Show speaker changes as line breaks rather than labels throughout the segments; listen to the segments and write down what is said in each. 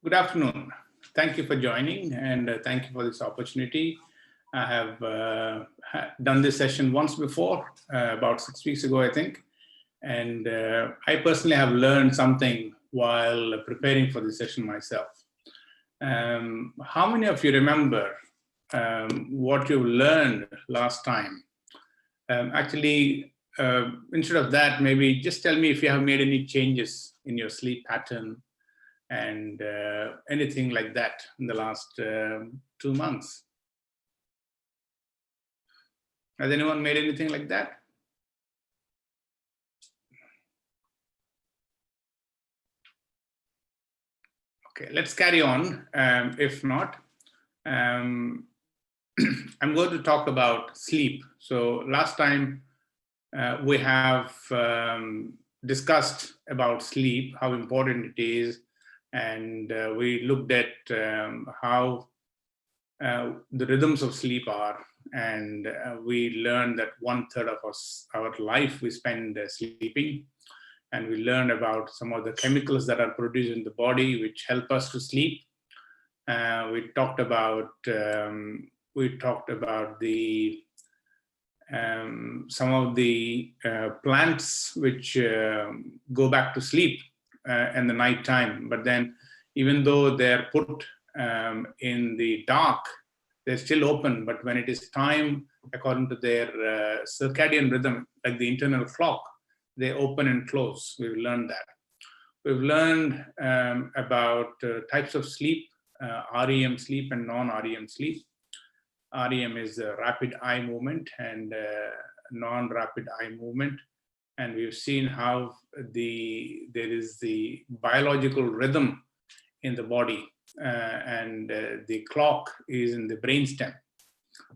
Good afternoon. Thank you for joining and thank you for this opportunity. I have done this session once before, about 6 weeks ago, I think. And I personally have learned something while preparing for this session myself. How many of you remember what you learned last time? Instead of that, maybe just tell me if you have made any changes in your sleep pattern and anything like that in the last 2 months. Has anyone made anything like that? Okay, let's carry on. If not, I'm going to talk about sleep. So last time we have discussed about sleep, how important it is, and we looked at how the rhythms of sleep are, and we learned that 1/3 of our life we spend sleeping, and we learned about some of the chemicals that are produced in the body which help us to sleep. We talked about the some of the plants which go back to sleep in the night time, but then even though they're put in the dark, they're still open, but when it is time, according to their circadian rhythm, like the internal clock, they open and close. We've learned that. We've learned about types of sleep, REM sleep and non-REM sleep. REM is rapid eye movement and non-rapid eye movement. And we've seen how there is the biological rhythm in the body, and the clock is in the brainstem.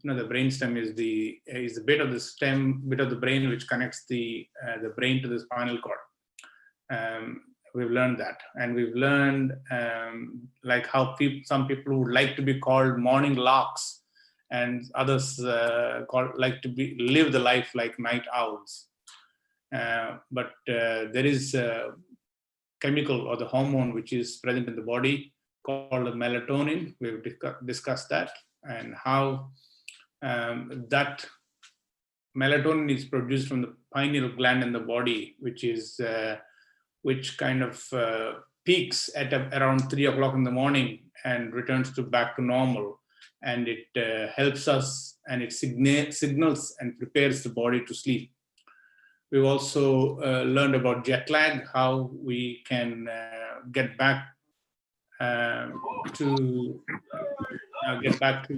The brainstem is the bit of the brain which connects the brain to the spinal cord. We've learned that, and we've learned like how some people would like to be called morning larks, and others like to live the life like night owls. But there is a chemical or the hormone which is present in the body called melatonin. We've discussed that, and how that melatonin is produced from the pineal gland in the body, which kind of peaks at around 3 o'clock in the morning and returns back to normal. And it helps us, and it signals and prepares the body to sleep. We've also learned about jet lag, how we can get back to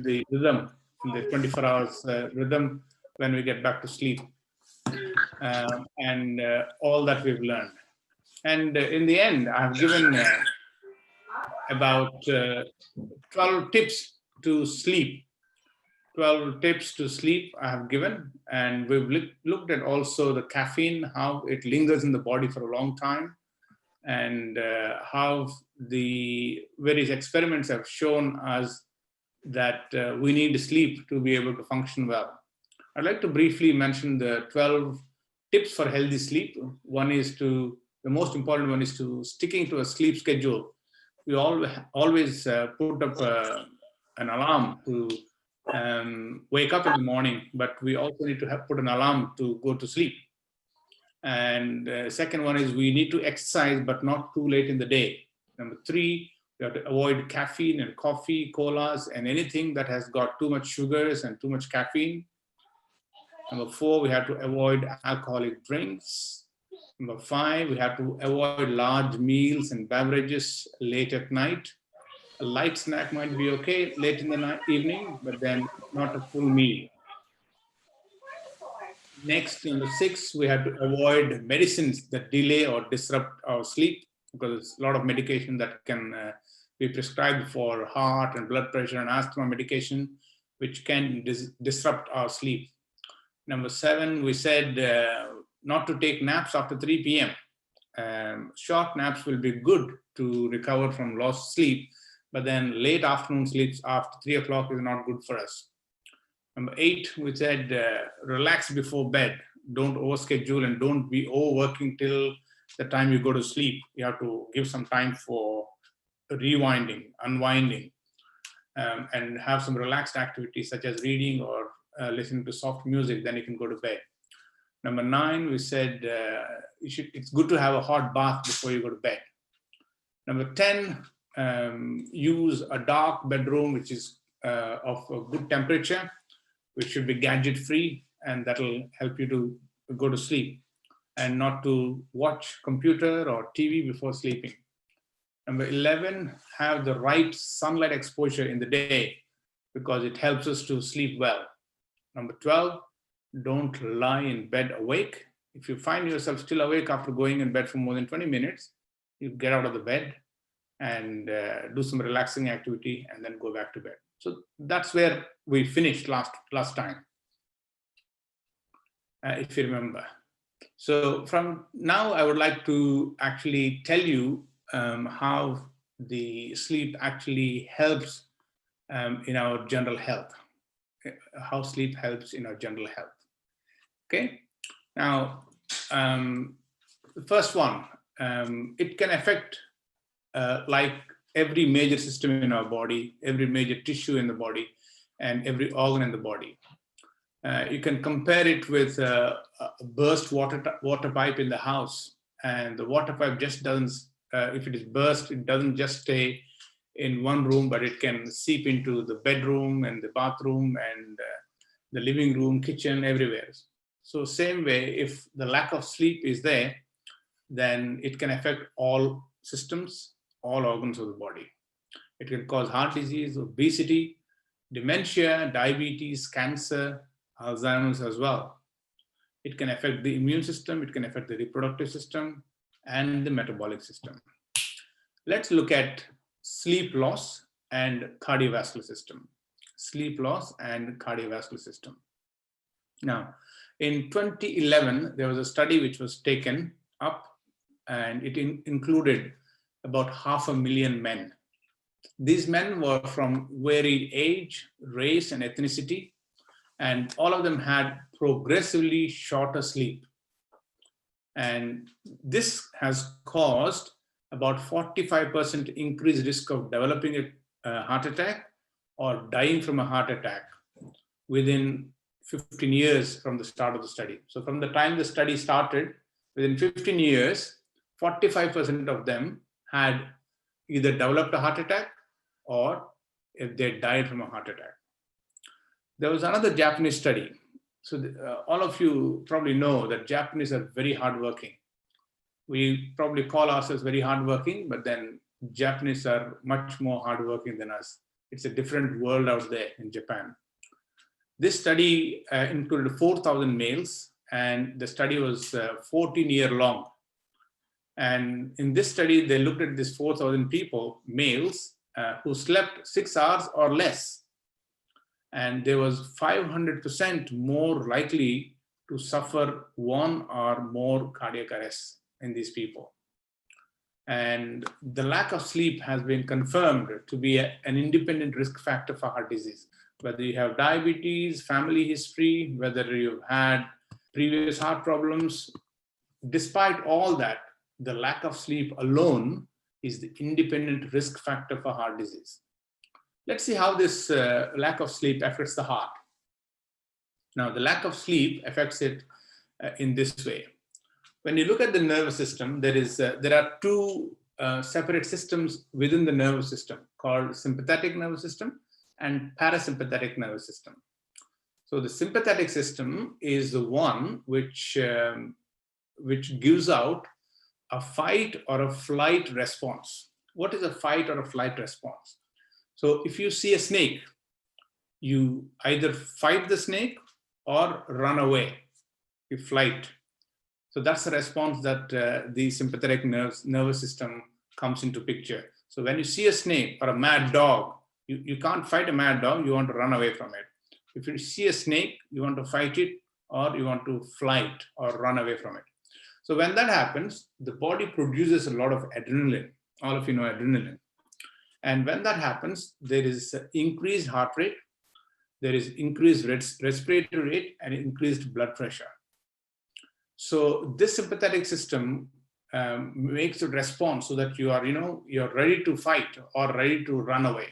the rhythm, the 24 hours rhythm when we get back to sleep, and all that we've learned. And in the end, I've given about 12 tips to sleep. 12 tips to sleep I have given, and we've looked at also the caffeine, how it lingers in the body for a long time, and how the various experiments have shown us that we need sleep to be able to function well. I'd like to briefly mention the 12 tips for healthy sleep. The most important one is to sticking to a sleep schedule. We always put up an alarm to wake up in the morning, but we also need to put an alarm to go to sleep. And second one is we need to exercise, but not too late in the day. Number 3, we have to avoid caffeine and coffee, colas, and anything that has got too much sugars and too much caffeine. Number 4, we have to avoid alcoholic drinks. Number 5, we have to avoid large meals and beverages late at night. A light snack might be okay late in the evening, but then not a full meal. Next, number 6, we have to avoid medicines that delay or disrupt our sleep, because there's a lot of medication that can be prescribed for heart and blood pressure and asthma medication, which can disrupt our sleep. Number 7, we said not to take naps after 3 p.m. Short naps will be good to recover from lost sleep, but then late afternoon sleeps after 3 o'clock is not good for us. Number 8, we said relax before bed. Don't overschedule and don't be overworking till the time you go to sleep. You have to give some time for rewinding, unwinding, and have some relaxed activities such as reading or listening to soft music, then you can go to bed. Number 9, we said it's good to have a hot bath before you go to bed. Number 10, use a dark bedroom, which is of a good temperature, which should be gadget free, and that'll help you to go to sleep and not to watch computer or TV before sleeping. Number 11, have the right sunlight exposure in the day because it helps us to sleep well. Number 12, don't lie in bed awake. If you find yourself still awake after going in bed for more than 20 minutes, you get out of the bed and do some relaxing activity and then go back to bed. So that's where we finished last time, if you remember. So from now, I would like to actually tell you how the sleep actually helps in our general health, how sleep helps in our general health. Okay, now the first one, it can affect like every major system in our body, every major tissue in the body, and every organ in the body. You can compare it with a burst water pipe in the house, and the water pipe just doesn't, if it is burst, it doesn't just stay in one room, but it can seep into the bedroom and the bathroom and the living room, kitchen, everywhere. So same way, if the lack of sleep is there, then it can affect all systems, all organs of the body. It can cause heart disease, obesity, dementia, diabetes, cancer, Alzheimer's as well. It can affect the immune system, it can affect the reproductive system and the metabolic system. Let's look at sleep loss and cardiovascular system. Sleep loss and cardiovascular system. Now, in 2011, there was a study which was taken up, and it included about 500,000 men. These men were from varied age, race, and ethnicity, and all of them had progressively shorter sleep. And this has caused about 45% increased risk of developing a heart attack or dying from a heart attack within 15 years from the start of the study. So from the time the study started, within 15 years, 45% of them had either developed a heart attack or if they died from a heart attack. There was another Japanese study. So all of you probably know that Japanese are very hardworking. We probably call ourselves very hardworking, but then Japanese are much more hardworking than us. It's a different world out there in Japan. This study included 4,000 males, and the study was 14-year long. And in this study, they looked at these 4,000 people, males, who slept 6 hours or less. And there was 500% more likely to suffer one or more cardiac arrests in these people. And the lack of sleep has been confirmed to be an independent risk factor for heart disease. Whether you have diabetes, family history, whether you've had previous heart problems, despite all that, the lack of sleep alone is the independent risk factor for heart disease. Let's see how this lack of sleep affects the heart. Now, the lack of sleep affects it in this way. When you look at the nervous system, there are two separate systems within the nervous system called sympathetic nervous system and parasympathetic nervous system. So the sympathetic system is the one which gives out a fight or a flight response. What is a fight or a flight response? So if you see a snake, you either fight the snake or run away, you flight. So that's the response that the sympathetic nervous system comes into picture. So when you see a snake or a mad dog, you can't fight a mad dog, you want to run away from it. If you see a snake, you want to fight it or you want to flight or run away from it. So when that happens, the body produces a lot of adrenaline. All of you know adrenaline. And when that happens, there is increased heart rate, there is increased respiratory rate, and increased blood pressure. So this sympathetic system makes a response so that you are, you're ready to fight or ready to run away.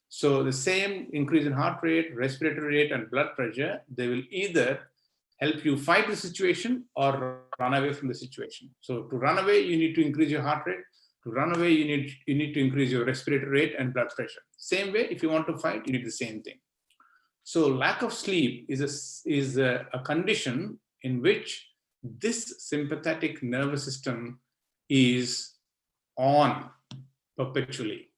So the same increase in heart rate, respiratory rate, and blood pressure, they will either help you fight the situation or run away from the situation. So to run away, you need to increase your heart rate. To run away, you need to increase your respiratory rate and blood pressure. Same way, if you want to fight, you need the same thing. So lack of sleep is a condition in which this sympathetic nervous system is on perpetually.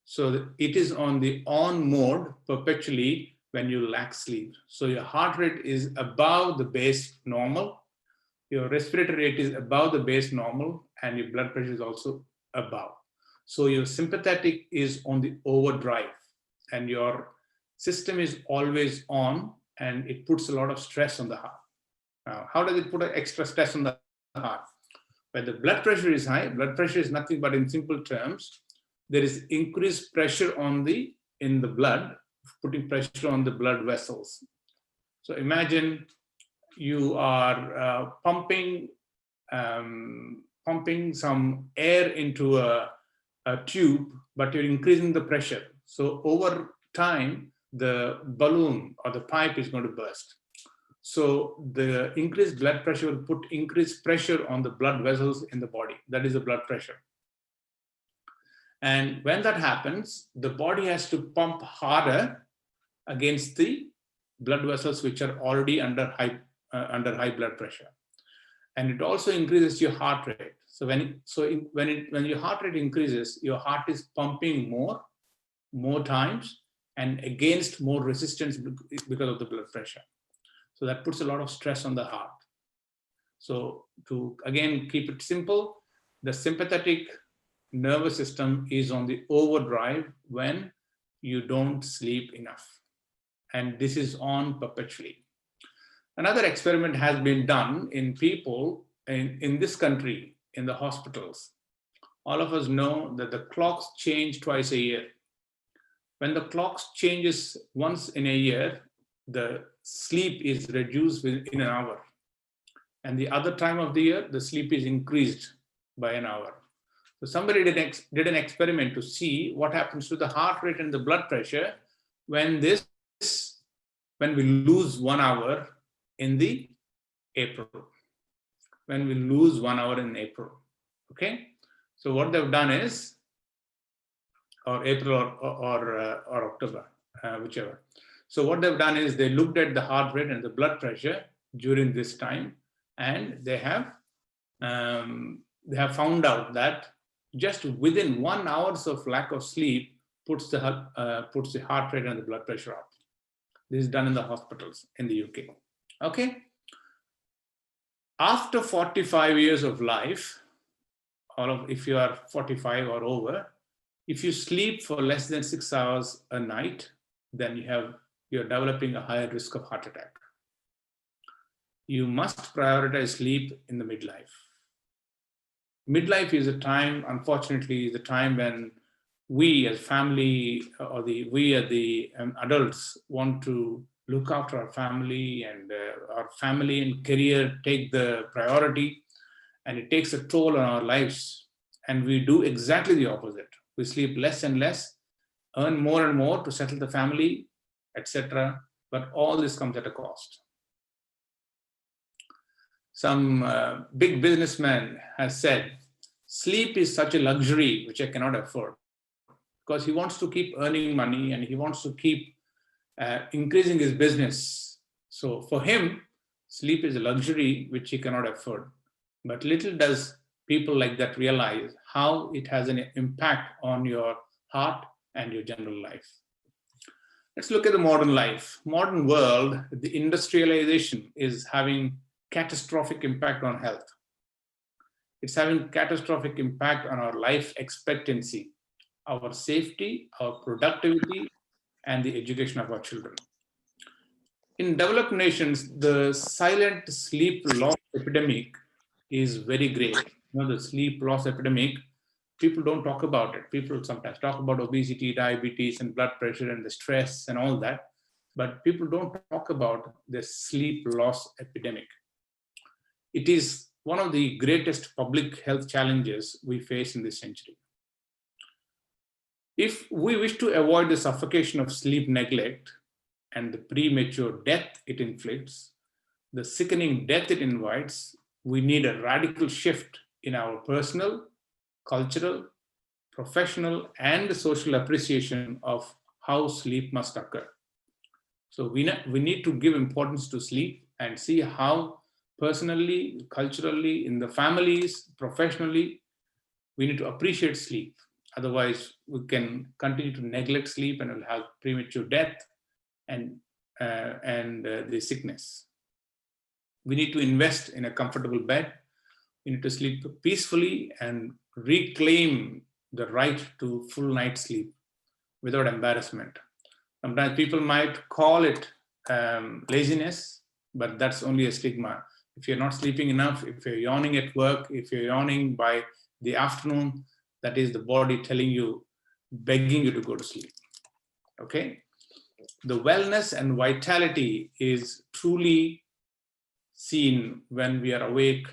So it is on the on mode perpetually when you lack sleep. So your heart rate is above the base normal, your respiratory rate is above the base normal, and your blood pressure is also above. So your sympathetic is on the overdrive, and your system is always on, and it puts a lot of stress on the heart. Now, how does it put an extra stress on the heart? When the blood pressure is high, blood pressure is nothing but, in simple terms, there is increased pressure in the blood, putting pressure on the blood vessels. So imagine you are pumping some air into a tube, but you're increasing the pressure. So over time, the balloon or the pipe is going to burst. So the increased blood pressure will put increased pressure on the blood vessels in the body. That is the blood pressure. And when that happens, the body has to pump harder against the blood vessels which are already under high blood pressure. And it also increases your heart rate. So when your heart rate increases, your heart is pumping more times and against more resistance because of the blood pressure. So that puts a lot of stress on the heart. So to, again, keep it simple, the sympathetic nervous system is on the overdrive when you don't sleep enough. And this is on perpetually. Another experiment has been done in people in this country, in the hospitals. All of us know that the clocks change twice a year. When the clocks changes once in a year, the sleep is reduced within an hour. And the other time of the year, the sleep is increased by an hour. So somebody did an experiment to see what happens to the heart rate and the blood pressure when we lose 1 hour in the April. When we lose 1 hour in April, okay? So what they've done is, or April or October, whichever. So what they've done is they looked at the heart rate and the blood pressure during this time, and they have found out that just within 1 hour of lack of sleep puts the heart rate and the blood pressure up. This is done in the hospitals in the UK. Okay. After 45 years of life, if you are 45 or over, if you sleep for less than 6 hours a night, then you're developing a higher risk of heart attack. You must prioritize sleep in the midlife. Midlife is a time, unfortunately, is the time when we as family or we as the adults want to look after our family, and our family and career take the priority, and it takes a toll on our lives. And we do exactly the opposite. We sleep less and less, earn more and more to settle the family, etc. But all this comes at a cost. Some big businessman has said, sleep is such a luxury which I cannot afford, because he wants to keep earning money and he wants to keep increasing his business. So for him, sleep is a luxury which he cannot afford. But little does people like that realize how it has an impact on your heart and your general life. Let's look at the modern life. Modern world, the industrialization is having catastrophic impact on health. It's having catastrophic impact on our life expectancy, our safety, our productivity, and the education of our children. In developed nations, the silent sleep loss epidemic is very great. The sleep loss epidemic, people don't talk about it. People sometimes talk about obesity, diabetes, and blood pressure, and the stress and all that, but people don't talk about the sleep loss epidemic. It is one of the greatest public health challenges we face in this century. If we wish to avoid the suffocation of sleep neglect and the premature death it inflicts, the sickening death it invites, we need a radical shift in our personal, cultural, professional, and social appreciation of how sleep must occur. So we need to give importance to sleep and see how personally, culturally, in the families, professionally, we need to appreciate sleep. Otherwise, we can continue to neglect sleep and we'll have premature death and the sickness. We need to invest in a comfortable bed. We need to sleep peacefully and reclaim the right to full night sleep without embarrassment. Sometimes people might call it laziness, but that's only a stigma. If you're not sleeping enough, if you're yawning at work, if you're yawning by the afternoon, that is the body telling you, begging you to go to sleep. Okay? The wellness and vitality is truly seen when we are awake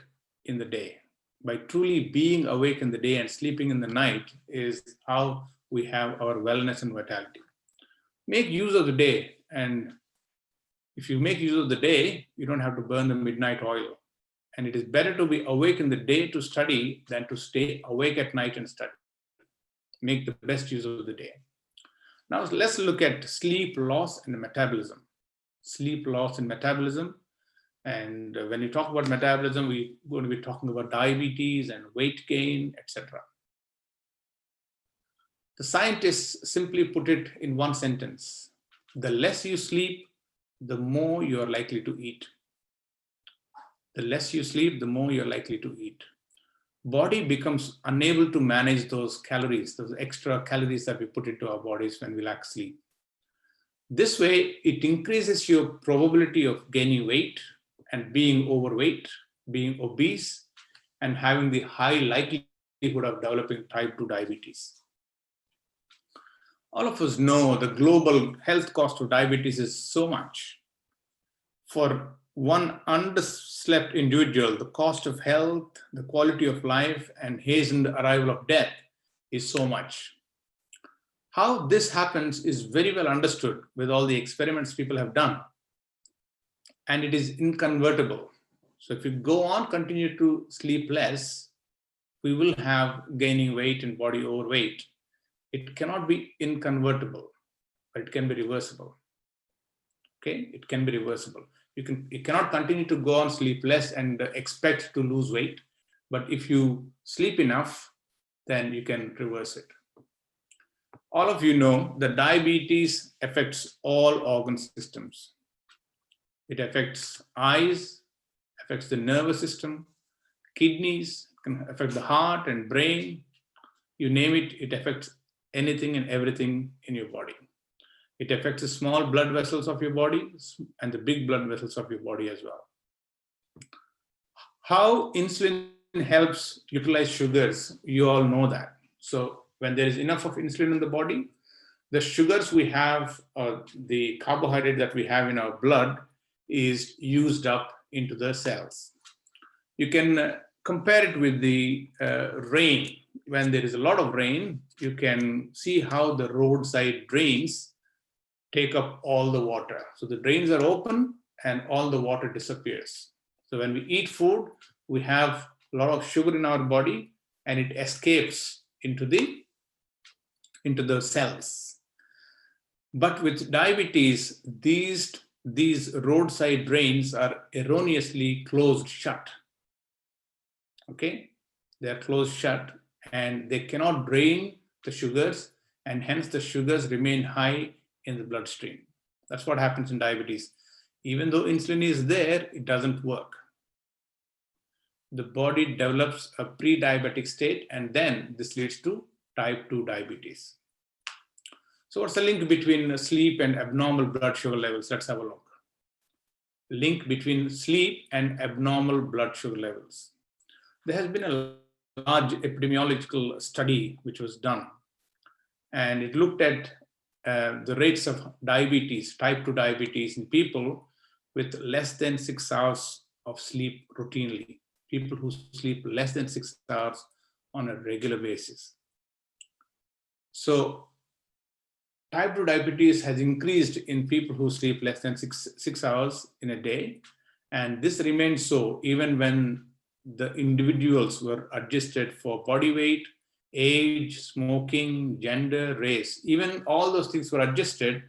in the day. By truly being awake in the day and sleeping in the night is how we have our wellness and vitality. Make use of the day, and if you make use of the day, you don't have to burn the midnight oil. And it is better to be awake in the day to study than to stay awake at night and study. Make the best use of the day. Now let's look at sleep loss and metabolism. Sleep loss and metabolism. And when you talk about metabolism, we're going to be talking about diabetes and weight gain, etc. The scientists simply put it in one sentence: the less you sleep, the more you are likely to eat. The less you sleep, the more you're likely to eat. Body becomes unable to manage those calories, those extra calories that we put into our bodies when we lack sleep. This way, it increases your probability of gaining weight and being overweight, being obese, and having the high likelihood of developing type 2 diabetes. All of us know the global health cost of diabetes is so much. For one underslept individual, the cost of health, the quality of life, and hastened arrival of death is so much. How this happens is very well understood with all the experiments people have done. And it is inconvertible. So if you go on, continue to sleep less, we will have gaining weight and body overweight. It cannot be inconvertible, but it can be reversible. Okay, it can be reversible. You cannot continue to go on sleep less and expect to lose weight. But if you sleep enough, then you can reverse it. All of you know that diabetes affects all organ systems. It affects eyes, affects the nervous system, kidneys, can affect the heart and brain. You name it, it affects anything and everything in your body. It affects the small blood vessels of your body and the big blood vessels of your body as well. How insulin helps utilize sugars, you all know that. So when there is enough of insulin in the body, the sugars we have, the carbohydrate that we have in our blood is used up into the cells. You can compare it with the rain. When there is a lot of rain, you can see how the roadside drains take up all the water. So the drains are open and all the water disappears. So when we eat food, we have a lot of sugar in our body and it escapes into the cells. But with diabetes, these roadside drains are erroneously closed shut. Okay, they are closed shut and they cannot drain the sugars, and hence the sugars remain high in the bloodstream. That's what happens in diabetes. Even though insulin is there, it doesn't work. The body develops a pre-diabetic state, and then this leads to type 2 diabetes. So what's the link between sleep and abnormal blood sugar levels? Let's have a look. Link between sleep and abnormal blood sugar levels. There has been a large epidemiological study which was done, and it looked at the rates of diabetes, type 2 diabetes in people with less than 6 hours of sleep routinely. people who sleep less than 6 hours on a regular basis. So type 2 diabetes has increased in people who sleep less than six hours in a day. And this remains so even when the individuals were adjusted for body weight, age, smoking, gender, race. Even all those things were adjusted.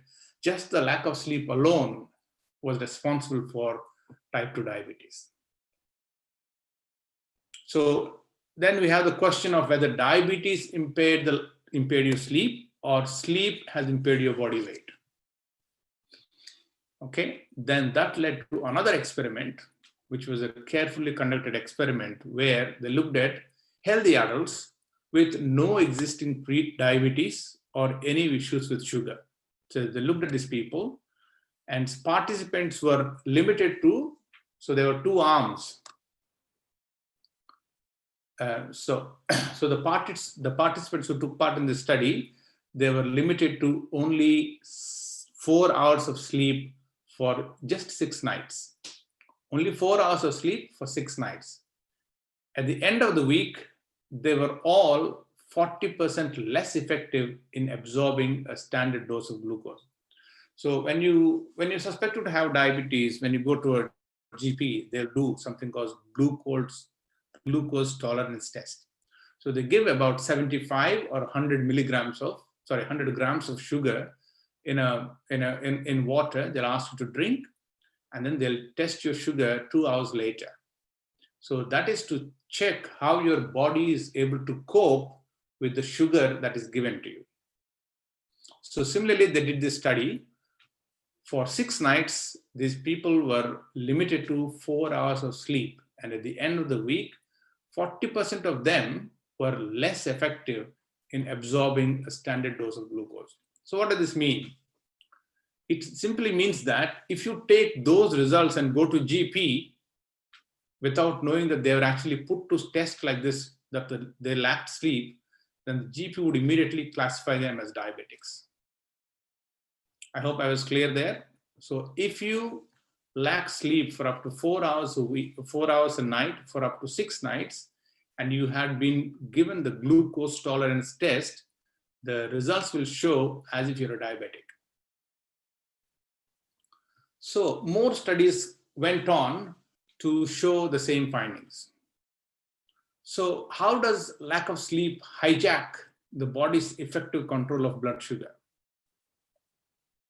Just the lack of sleep alone was responsible for type 2 diabetes. So then we have the question of whether diabetes impaired your sleep or sleep has impaired your body weight. Okay, then that led to another experiment, which was a carefully conducted experiment where they looked at healthy adults with no existing pre-diabetes or any issues with sugar. So they looked at these people, and participants were limited to, so there were two arms. So the participants who took part in this study, they were limited to only 4 hours of sleep for just 6 nights. Only 4 hours of sleep for 6 nights. At the end of the week, they were all 40% less effective in absorbing a standard dose of glucose. So when you're suspected to have diabetes, when you go to a GP, they'll do something called glucose tolerance test. So they give about 75 or 100 grams of sugar in water. They'll ask you to drink, and then they'll test your sugar 2 hours later. So that is to check how your body is able to cope with the sugar that is given to you. So similarly, they did this study. For 6 nights, these people were limited to 4 hours of sleep. And at the end of the week, 40% of them were less effective in absorbing a standard dose of glucose. So what does this mean? It simply means that if you take those results and go to GP without knowing that they were actually put to test like this, that they lacked sleep, then the GP would immediately classify them as diabetics. I hope I was clear there. So if you lack sleep for up to 4 hours a week, 4 hours a night for up to 6 nights, and you had been given the glucose tolerance test, the results will show as if you're a diabetic. So more studies went on to show the same findings. So how does lack of sleep hijack the body's effective control of blood sugar?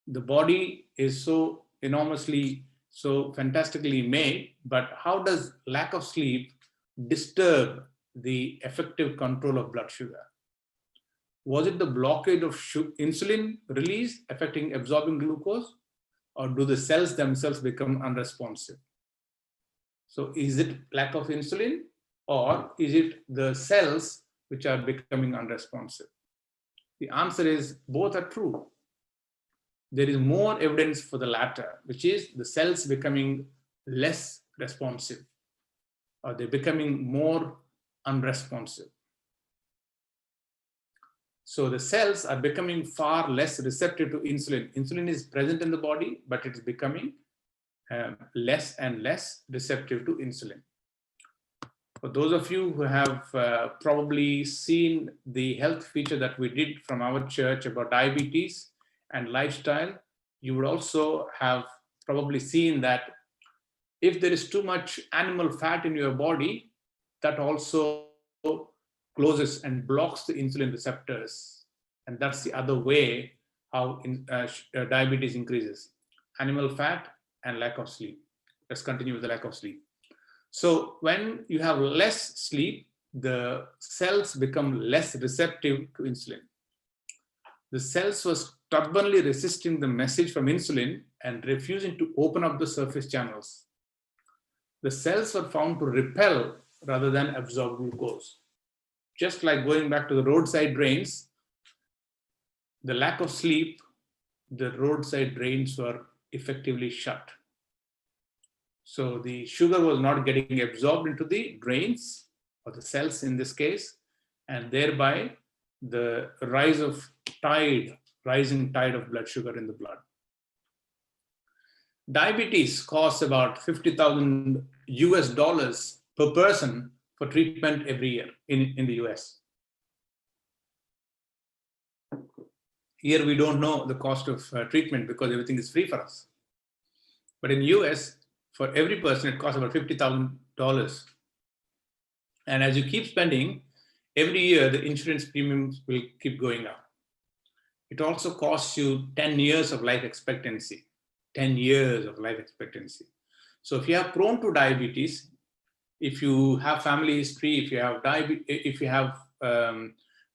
The body is so enormously, so fantastically made, but how does lack of sleep disturb the effective control of blood sugar? Was it the blockade of insulin release affecting absorbing glucose, or do the cells themselves become unresponsive? So is it lack of insulin, or is it the cells which are becoming unresponsive? The answer is both are true. There is more evidence for the latter, which is the cells becoming less responsive, or they're becoming more unresponsive. So the cells are becoming far less receptive to insulin. Insulin is present in the body, but it's becoming less and less receptive to insulin. For those of you who have probably seen the health feature that we did from our church about diabetes and lifestyle, you would also have probably seen that if there is too much animal fat in your body, that also closes and blocks the insulin receptors. And that's the other way how diabetes increases. Animal fat and lack of sleep. Let's continue with the lack of sleep. So when you have less sleep, the cells become less receptive to insulin. The cells were stubbornly resisting the message from insulin and refusing to open up the surface channels. The cells were found to repel rather than absorb glucose. Just like going back to the roadside drains, the lack of sleep, the roadside drains were effectively shut. So the sugar was not getting absorbed into the drains, or the cells in this case, and thereby the rising tide of blood sugar in the blood. Diabetes costs about $50,000 US per person for treatment every year in the US. Here we don't know the cost of treatment because everything is free for us. But in US, for every person, it costs about $50,000. And as you keep spending, every year the insurance premiums will keep going up. It also costs you 10 years of life expectancy. 10 years of life expectancy. So if you are prone to diabetes, if you have family history, if you have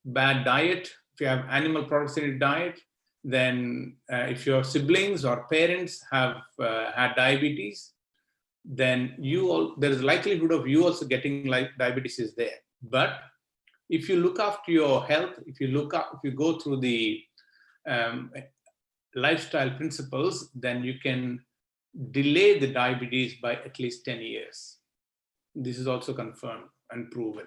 bad diet, if you have animal products in your diet, then if your siblings or parents have had diabetes, then there is likelihood of you also getting diabetes is there. But if you look after your health, if you go through the lifestyle principles, then you can delay the diabetes by at least 10 years. This is also confirmed and proven.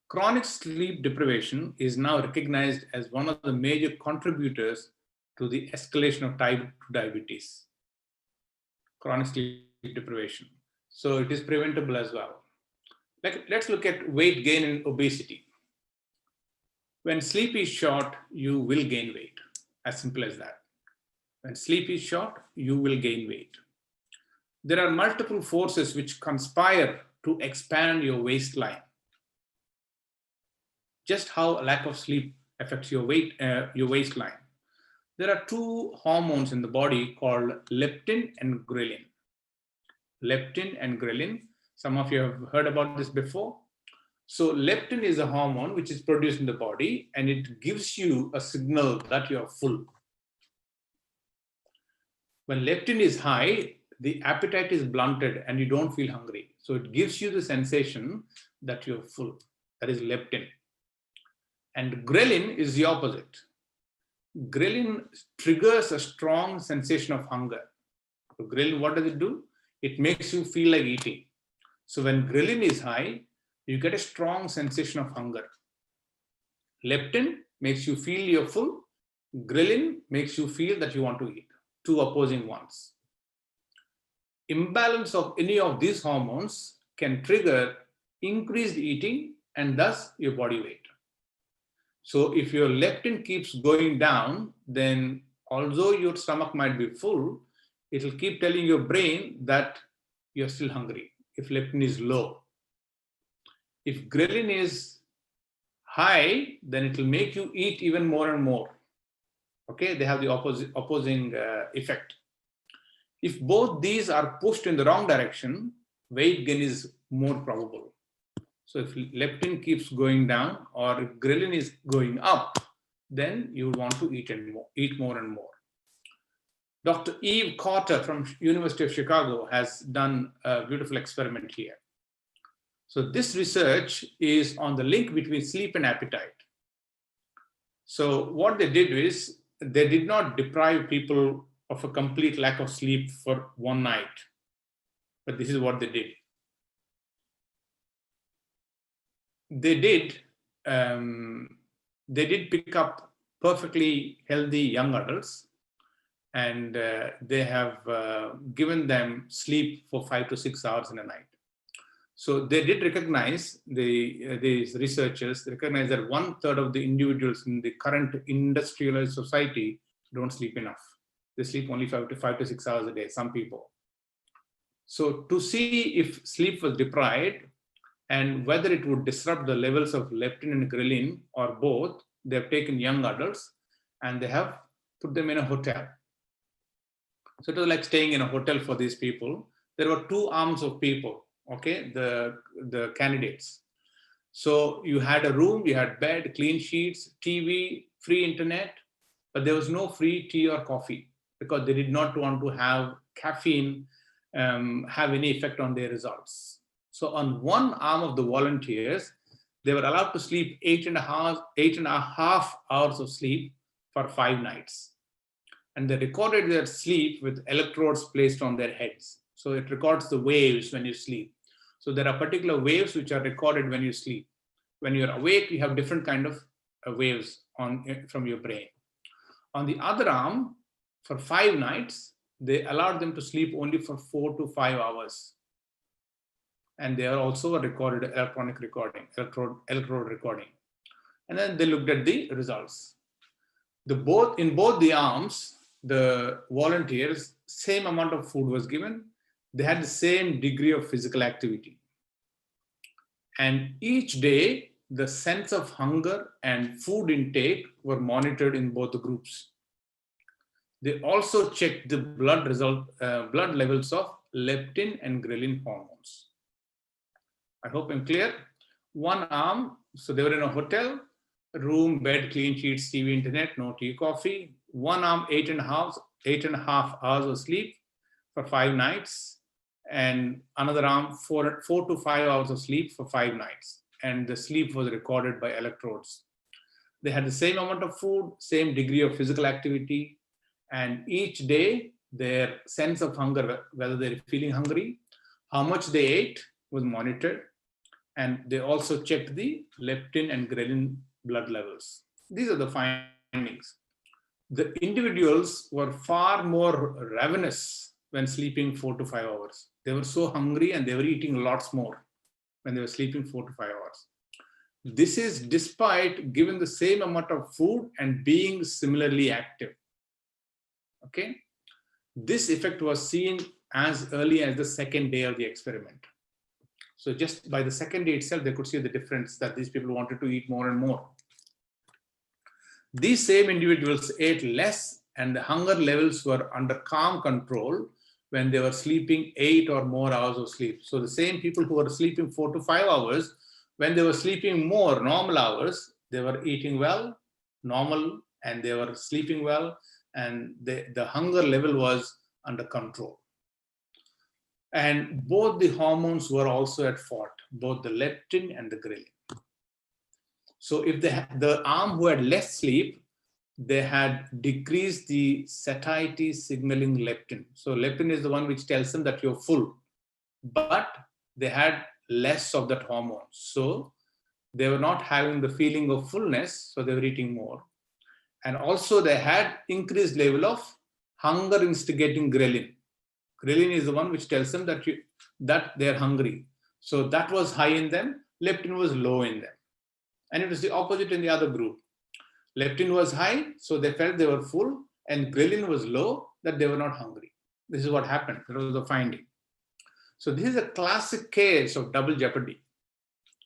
Chronic sleep deprivation is now recognized as one of the major contributors to the escalation of type 2 diabetes. Chronic sleep deprivation. So it is preventable as well. Let's look at weight gain and obesity. When sleep is short, you will gain weight. As simple as that. When sleep is short, you will gain weight. There are multiple forces which conspire to expand your waistline. Just how a lack of sleep affects your waistline. There are two hormones in the body called leptin and ghrelin. Leptin and ghrelin. Some of you have heard about this before. So leptin is a hormone which is produced in the body and it gives you a signal that you are full. When leptin is high, the appetite is blunted and you don't feel hungry. So it gives you the sensation that you're full. That is leptin. And ghrelin is the opposite. Ghrelin triggers a strong sensation of hunger. So ghrelin, what does it do? It makes you feel like eating. So when ghrelin is high, you get a strong sensation of hunger. Leptin makes you feel you're full. Ghrelin makes you feel that you want to eat. Two opposing ones. Imbalance of any of these hormones can trigger increased eating and thus your body weight. So if your leptin keeps going down, then although your stomach might be full, it will keep telling your brain that you're still hungry if leptin is low. If ghrelin is high, then it will make you eat even more and more. Okay, they have the opposing effect. If both these are pushed in the wrong direction, weight gain is more probable. So if leptin keeps going down or if ghrelin is going up, then you want to eat more and more. Dr. Eve Carter from University of Chicago has done a beautiful experiment here. So this research is on the link between sleep and appetite. So what they did is they did not deprive people of a complete lack of sleep for one night, but this is what they did. They did pick up perfectly healthy young adults and they have given them sleep for 5 to 6 hours in a night. So they did recognize, these researchers recognize that 1/3 of the individuals in the current industrialized society don't sleep enough. They sleep only 5 to 6 hours a day, some people. So to see if sleep was deprived and whether it would disrupt the levels of leptin and ghrelin or both, they have taken young adults and they have put them in a hotel. So it was like staying in a hotel for these people. There were two arms of people, okay, the candidates. So you had a room, you had bed, clean sheets, TV, free internet, but there was no free tea or coffee because they did not want to have caffeine have any effect on their results. So on one arm of the volunteers, they were allowed to sleep 8.5 hours of sleep for 5 nights. And they recorded their sleep with electrodes placed on their heads. So it records the waves when you sleep. So there are particular waves which are recorded when you sleep. When you're awake, you have different kind of waves from your brain. On the other arm, for 5 nights, they allowed them to sleep only for 4 to 5 hours. and they are also a recorded electronic recording, electrode recording. And then they looked at the results. In both the arms, the volunteers, same amount of food was given. They had the same degree of physical activity. And each day, the sense of hunger and food intake were monitored in both the groups. They also checked the blood levels of leptin and ghrelin hormones. I hope I'm clear. One arm, so they were in a hotel, room, bed, clean sheets, TV, internet, no tea, coffee. One arm, 8.5 hours of sleep for 5 nights, and another arm, 4 to 5 hours of sleep for 5 nights. And the sleep was recorded by electrodes. They had the same amount of food, same degree of physical activity, and each day their sense of hunger, whether they're feeling hungry, how much they ate was monitored, and they also checked the leptin and ghrelin blood levels. These are the findings. The individuals were far more ravenous when sleeping 4 to 5 hours. They were so hungry and they were eating lots more when they were sleeping 4 to 5 hours. This is despite given the same amount of food and being similarly active. Okay, this effect was seen as early as the second day of the experiment. So just by the second day itself, they could see the difference that these people wanted to eat more and more. These same individuals ate less and the hunger levels were under calm control when they were sleeping 8 or more hours of sleep. So the same people who were sleeping 4 to 5 hours, when they were sleeping more normal hours, they were eating well, normal, and they were sleeping well, and the hunger level was under control. And both the hormones were also at fault, both the leptin and the ghrelin. So if the arm who had less sleep, they had decreased the satiety signaling leptin. So leptin is the one which tells them that you're full, but they had less of that hormone. So they were not having the feeling of fullness, so they were eating more. And also they had increased level of hunger instigating ghrelin. Ghrelin is the one which tells them that they're hungry. So that was high in them, leptin was low in them. And it was the opposite in the other group. Leptin was high, so they felt they were full, and ghrelin was low, that they were not hungry. This is what happened. That was the finding. So this is a classic case of double jeopardy.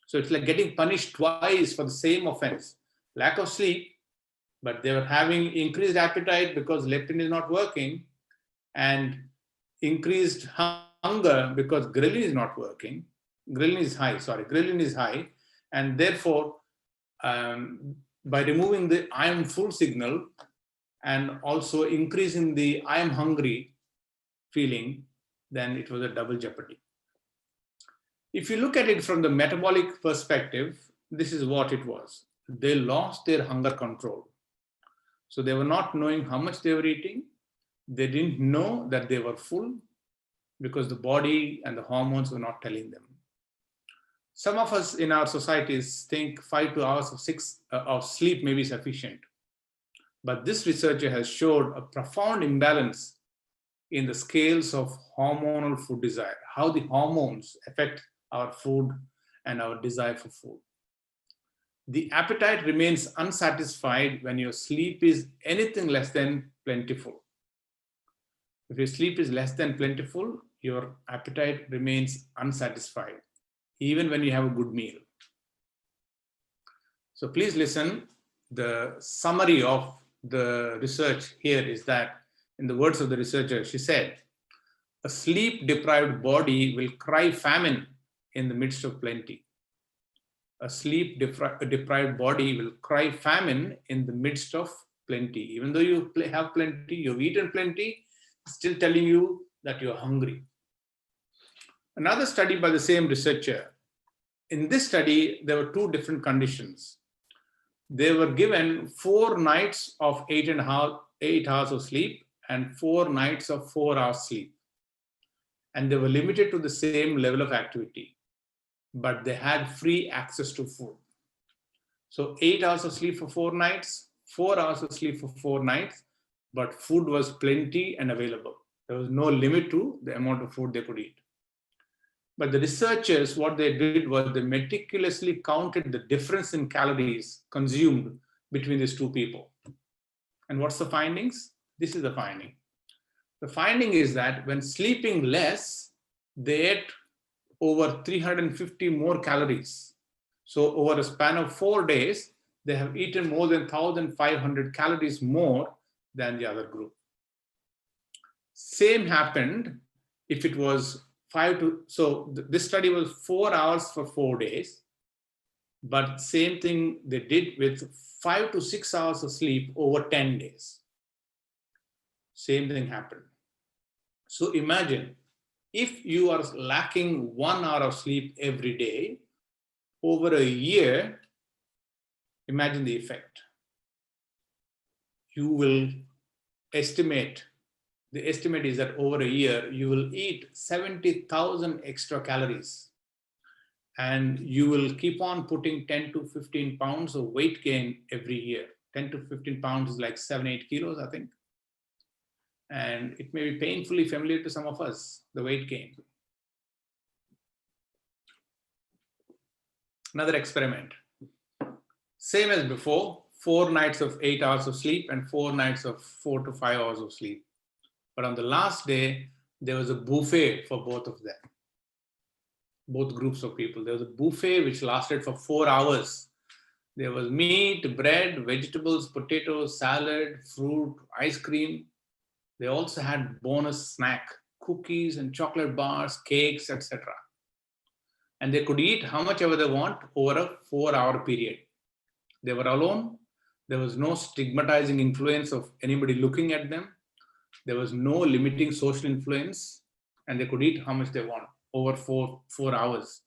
So it's like getting punished twice for the same offense. Lack of sleep, but they were having increased appetite because leptin is not working, and increased hunger because ghrelin is not working. Ghrelin is high, and therefore, by removing the I am full signal and also increasing the I am hungry feeling, then it was a double jeopardy. If you look at it from the metabolic perspective, this is what it was. They lost their hunger control. So they were not knowing how much they were eating. They didn't know that they were full because the body and the hormones were not telling them. Some of us in our societies think 5 to hours of sleep may be sufficient. But this researcher has showed a profound imbalance in the scales of hormonal food desire, how the hormones affect our food and our desire for food. The appetite remains unsatisfied when your sleep is anything less than plentiful. If your sleep is less than plentiful, your appetite remains unsatisfied, even when you have a good meal. So please listen. The summary of the research here is that, in the words of the researcher, she said, a sleep-deprived body will cry famine in the midst of plenty. A sleep-deprived body will cry famine in the midst of plenty. Even though you have plenty, you've eaten plenty, it's still telling you that you're hungry. Another study by the same researcher. In this study, there were 2 different conditions. They were given 4 nights of 8 hours of sleep and 4 nights of 4 hours sleep. And they were limited to the same level of activity, but they had free access to food. So 8 hours of sleep for 4 nights, 4 hours of sleep for 4 nights, but food was plenty and available. There was no limit to the amount of food they could eat. But the researchers, what they did was they meticulously counted the difference in calories consumed between these two people. And what's the findings? This is the finding. The finding is that when sleeping less, they ate over 350 more calories. So over a span of 4 days, they have eaten more than 1,500 calories more than the other group. Same happened if it was this study was 4 hours for 4 days, but same thing they did with 5 to 6 hours of sleep over 10 days. Same thing happened. So imagine if you are lacking 1 hour of sleep every day, over a year, imagine the effect. You will estimate, the estimate is that over a year, you will eat 70,000 extra calories. And you will keep on putting 10 to 15 pounds of weight gain every year. 10 to 15 pounds is like 7-8 kilos, I think. And it may be painfully familiar to some of us, the weight gain. Another experiment. Same as before, 4 nights of 8 hours of sleep and 4 nights of 4 to 5 hours of sleep. But on the last day, there was a buffet for both of them, both groups of people. There was a buffet which lasted for 4 hours. There was meat, bread, vegetables, potatoes, salad, fruit, ice cream. They also had bonus snack, cookies and chocolate bars, cakes, etc. And they could eat how much ever they want over a 4-hour period. They were alone. There was no stigmatizing influence of anybody looking at them. There was no limiting social influence, and they could eat how much they want over four hours.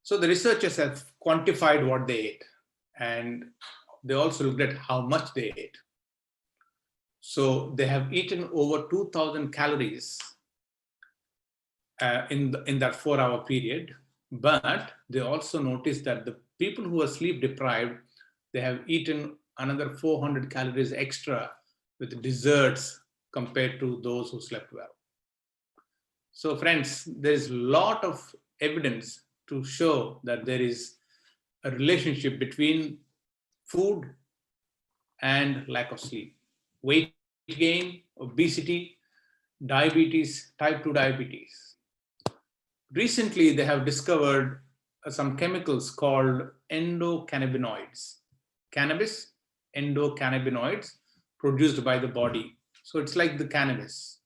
So the researchers have quantified what they ate, and they also looked at how much they ate. So they have eaten over 2,000 calories in that 4-hour period, but they also noticed that the people who are sleep deprived, they have eaten another 400 calories extra with desserts compared to those who slept well. So friends, there is a lot of evidence to show that there is a relationship between food and lack of sleep. Weight gain, obesity, diabetes, type 2 diabetes. Recently, they have discovered some chemicals called endocannabinoids. Cannabis, endocannabinoids produced by the body. So it's like the cannabis.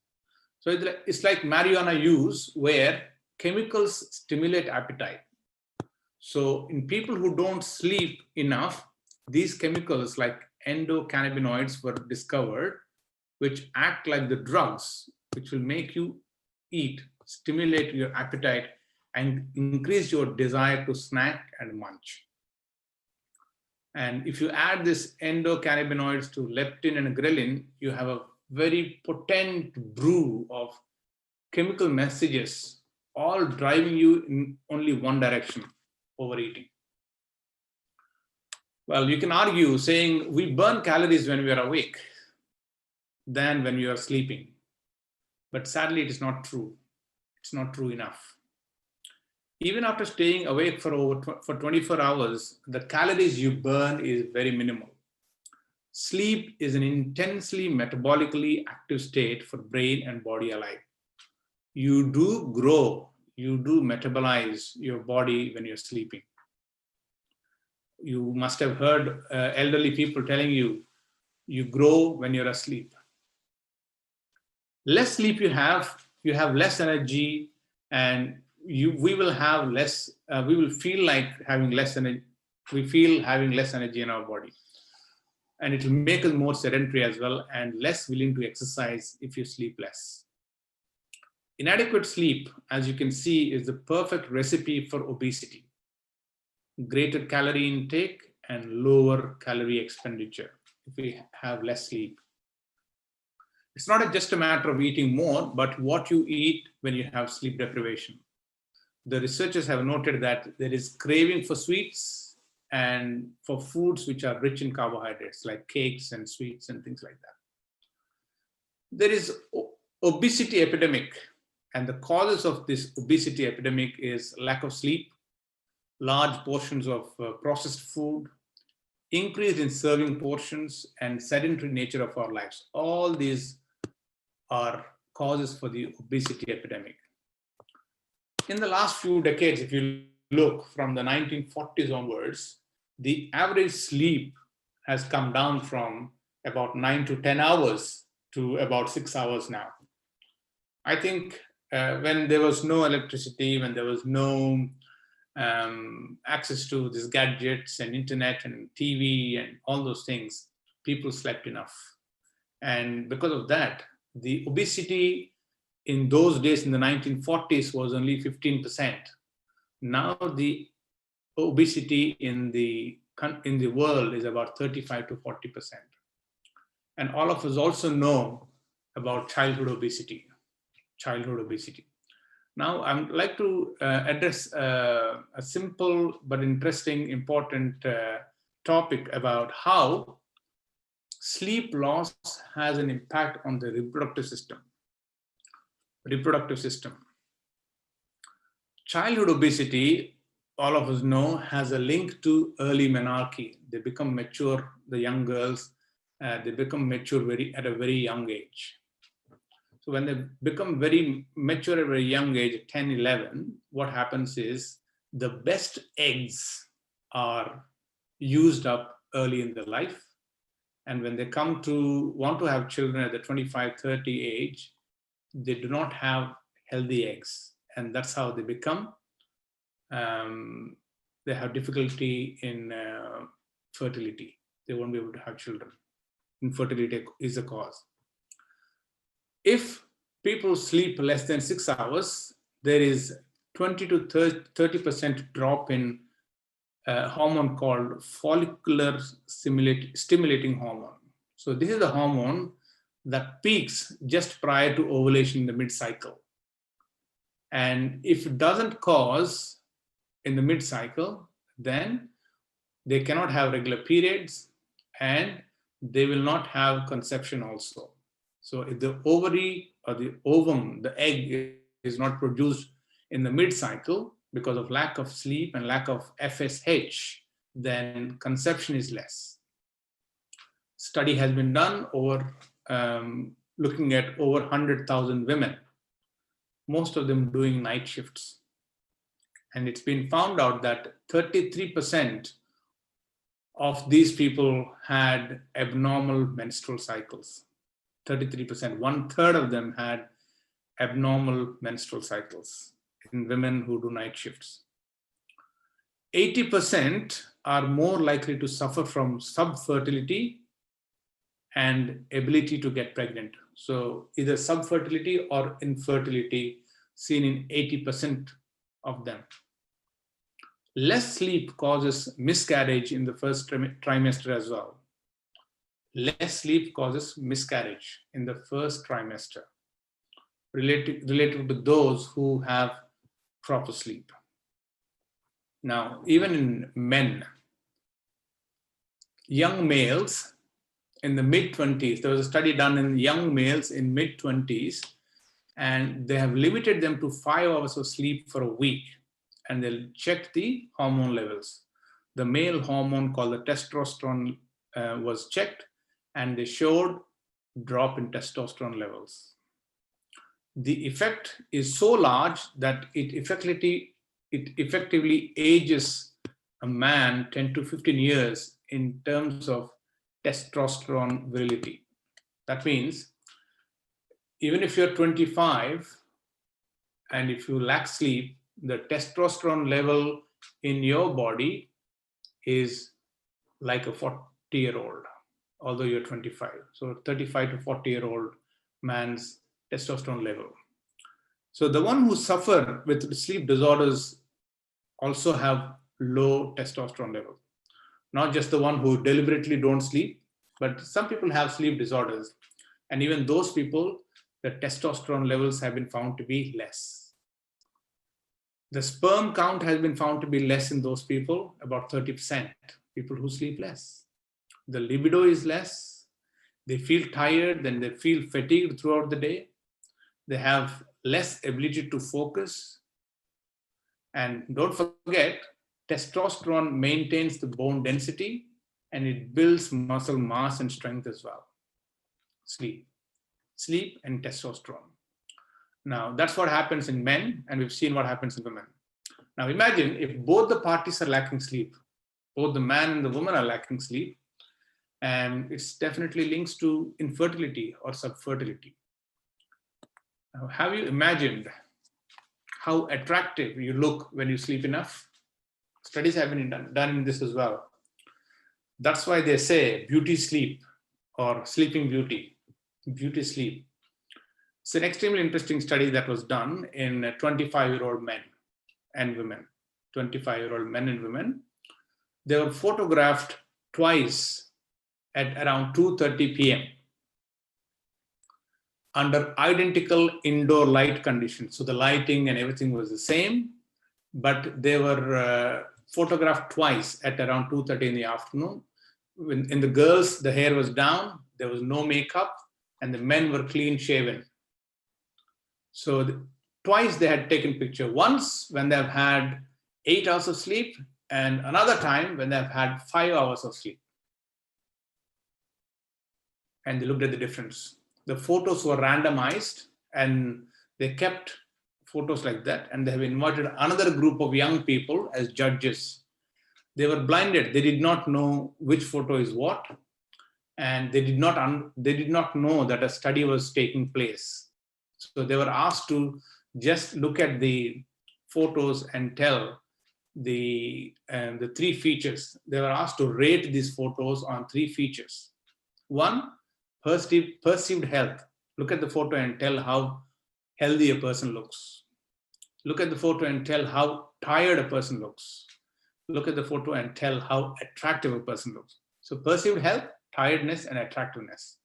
So it's like marijuana use where chemicals stimulate appetite. So in people who don't sleep enough, these chemicals like endocannabinoids were discovered, which act like the drugs, which will make you eat, stimulate your appetite, and increase your desire to snack and munch. And if you add this endocannabinoids to leptin and ghrelin, you have a very potent brew of chemical messages, all driving you in only one direction, overeating. Well, you can argue saying we burn calories when we are awake than when we are sleeping. But sadly, it is not true. It's not true enough. Even after staying awake for 24 hours, the calories you burn is very minimal. Sleep is an intensely metabolically active state for brain and body alike. You do grow, you do metabolize your body when you're sleeping. You must have heard elderly people telling you, you grow when you're asleep. Less sleep you have less energy, and we will have less, we will feel like having less energy. We feel having less energy in our body. And it will make us more sedentary as well and less willing to exercise if you sleep less. Inadequate sleep, as you can see, is the perfect recipe for obesity. Greater calorie intake and lower calorie expenditure if we have less sleep. It's not just a matter of eating more, but what you eat when you have sleep deprivation. The researchers have noted that there is craving for sweets and for foods which are rich in carbohydrates, like cakes and sweets and things like that. There is obesity epidemic And the causes of this obesity epidemic is lack of sleep, large portions of processed food, increase in serving portions, and sedentary nature of our lives. All these are causes for the obesity epidemic. In the last few decades, if you look from the 1940s onwards, the average sleep has come down from about 9 to 10 hours to about 6 hours now. I think when there was no electricity, when there was no access to these gadgets and internet and TV and all those things, people slept enough. And because of that, the obesity in those days in the 1940s was only 15%. Now the obesity in the world is about 35 to 40%. And all of us also know about childhood obesity. Now, I'd like to address a simple but interesting, important topic about how sleep loss has an impact on the reproductive system. Childhood obesity, all of us know, has a link to early menarche. They become mature, the young girls, they become mature at a very young age. So when they become very mature at a very young age, 10, 11, what happens is the best eggs are used up early in their life. And when they come to want to have children at the 25, 30 age, they do not have healthy eggs. And that's how they become, they have difficulty in fertility. They won't be able to have children. Infertility is a cause. If people sleep less than 6 hours, there is 20 to 30% drop in a hormone called follicular stimulating hormone. So this is the hormone that peaks just prior to ovulation in the mid-cycle. And if it doesn't cause in the mid-cycle, then they cannot have regular periods and they will not have conception also. So if the ovary or the ovum, the egg, is not produced in the mid-cycle because of lack of sleep and lack of FSH, then conception is less. Study has been done over looking at over 100,000 women, most of them doing night shifts. And it's been found out that 33% of these people had abnormal menstrual cycles. 33%, 1/3 of them had abnormal menstrual cycles in women who do night shifts. 80% are more likely to suffer from subfertility and ability to get pregnant. So either subfertility or infertility seen in 80% of them. Less sleep causes miscarriage in the first trimester as well. Less sleep causes miscarriage in the first trimester, related to those who have proper sleep. Now, even in men, young males in the mid-20s, there was a study done in young males in mid-20s, and they have limited them to 5 hours of sleep for a week, and they'll check the hormone levels. The male hormone called the testosterone was checked, and they showed drop in testosterone levels. The effect is so large that it effectively ages a man 10 to 15 years in terms of testosterone virility. That means even if you're 25 and if you lack sleep, the testosterone level in your body is like a 40-year-old, although you're 25. So 35 to 40-year-old man's testosterone level. So the one who suffer with sleep disorders also have low testosterone level. Not just the one who deliberately don't sleep, but some people have sleep disorders. And even those people, the testosterone levels have been found to be less. The sperm count has been found to be less in those people, about 30%, people who sleep less. The libido is less. They feel tired, then they feel fatigued throughout the day. They have less ability to focus. And don't forget, testosterone maintains the bone density and it builds muscle mass and strength as well. Sleep and testosterone. Now, that's what happens in men, and we've seen what happens in women. Now, imagine if both the parties are lacking sleep, both the man and the woman are lacking sleep, and it's definitely links to infertility or subfertility. Now, have you imagined how attractive you look when you sleep enough? Studies have been done in this as well. That's why they say beauty sleep or sleeping beauty, beauty sleep. It's an extremely interesting study that was done in 25-year-old men and women, 25-year-old men and women. They were photographed twice at around 2:30 p.m. under identical indoor light conditions. So the lighting and everything was the same, but they were photographed twice at around 2:30 in the afternoon. In the girls, the hair was down, there was no makeup, and the men were clean shaven. So twice they had taken picture. Once when they've had 8 hours of sleep, and another time when they've had 5 hours of sleep. And they looked at the difference. The photos were randomized and they kept photos like that, and they have invited another group of young people as judges. They were blinded. They did not know which photo is what, and they did not know that a study was taking place. So they were asked to just look at the photos and tell the three features. They were asked to rate these photos on 3 features. One, perceived health. Look at the photo and tell how healthy a person looks. Look at the photo and tell how tired a person looks. Look at the photo and tell how attractive a person looks. So perceived health, tiredness, and attractiveness.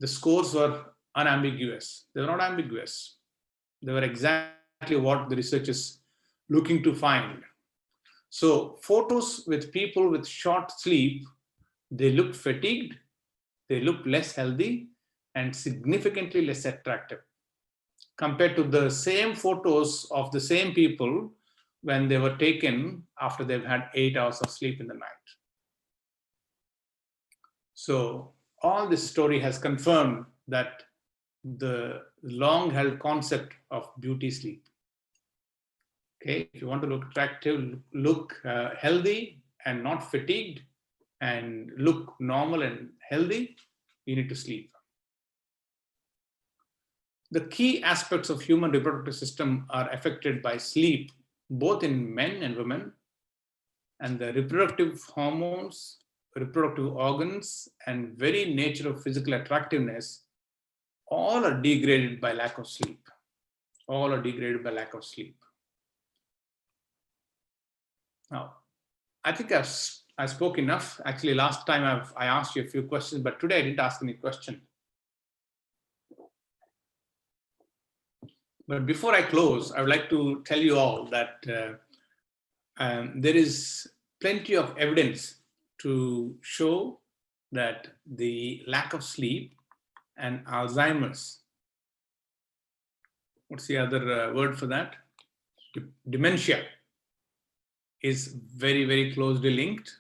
The scores were unambiguous. They were not ambiguous. They were exactly what the research is looking to find. So photos with people with short sleep, they look fatigued, they look less healthy, and significantly less attractive compared to the same photos of the same people when they were taken after they've had 8 hours of sleep in the night. So all this story has confirmed that the long-held concept of beauty sleep. Okay, if you want to look attractive, look healthy and not fatigued, and look normal and healthy, you need to sleep. The key aspects of human reproductive system are affected by sleep, both in men and women, and the reproductive hormones, reproductive organs, and very nature of physical attractiveness all are degraded by lack of sleep. All are degraded by lack of sleep. Now, I think I spoke enough. Actually, last time I asked you a few questions, but today I didn't ask any question. But before I close, I would like to tell you all that there is plenty of evidence to show that the lack of sleep and Alzheimer's, what's the other word for that? Dementia, is very, very closely linked.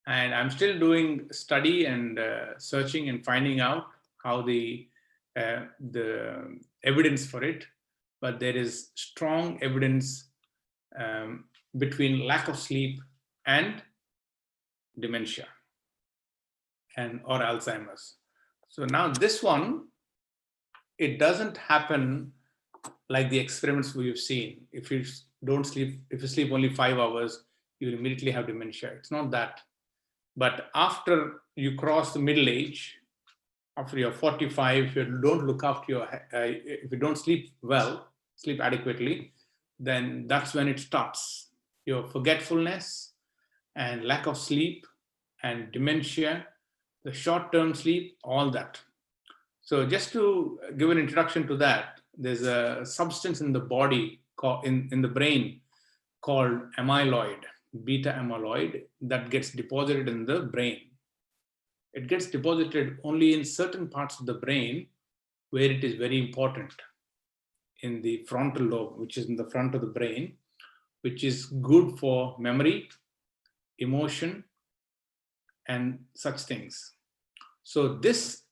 And I'm still doing study and searching and finding out how the evidence for it, but there is strong evidence between lack of sleep and dementia or Alzheimer's. So now this one, it doesn't happen like the experiments we've seen. If you don't sleep, if you sleep only 5 hours, you will immediately have dementia. It's not that. But after you cross the middle age, after you're 45, if you don't look after your, if you don't sleep well, sleep adequately, then that's when it starts. Your forgetfulness and lack of sleep and dementia, the short-term sleep, all that. So just to give an introduction to that, there's a substance in the body, in the brain, called amyloid, beta amyloid, that gets deposited in the brain. It gets deposited only in certain parts of the brain where it is very important. in the frontal lobe, which is in the front of the brain, which is good for memory, emotion, and such things. So this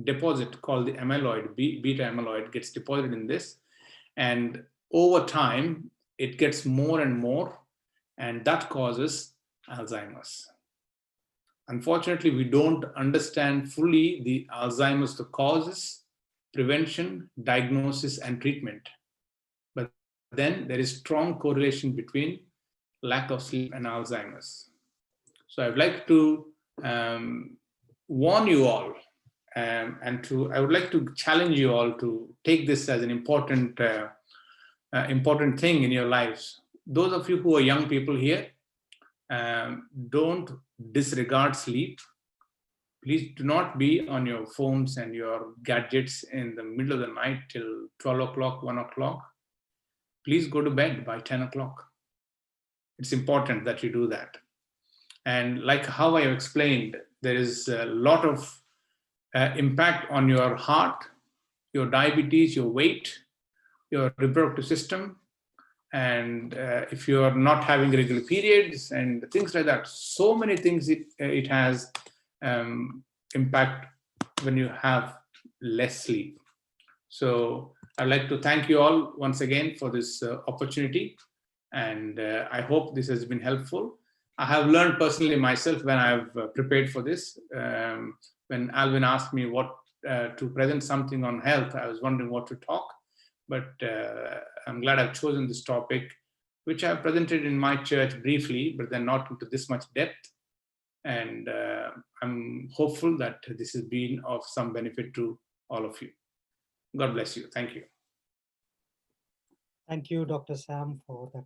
deposit called the amyloid, beta amyloid, gets deposited in this, and over time it gets more and more, and that causes Alzheimer's. Unfortunately, we don't understand fully the Alzheimer's, the causes, prevention, diagnosis, and treatment. But then there is strong correlation between lack of sleep and Alzheimer's. So I'd like to warn you all, and I would like to challenge you all to take this as an important thing in your lives. Those of you who are young people here, don't disregard sleep. Please do not be on your phones and your gadgets in the middle of the night till 12 o'clock, 1 o'clock. Please go to bed by 10 o'clock. It's important that you do that. And like how I have explained, there is a lot of impact on your heart, your diabetes, your weight, your reproductive system, and if you are not having regular periods and things like that. So many things it has impact when you have less sleep. So I'd like to thank you all once again for this opportunity, and I hope this has been helpful. I have learned personally myself when I've prepared for this. When Alvin asked me what to present something on health, I was wondering what to talk, but I'm glad I've chosen this topic, which I've presented in my church briefly, but then not into this much depth. And I'm hopeful that this has been of some benefit to all of you. God bless you. Thank you.
Thank you, Dr. Shyam, for that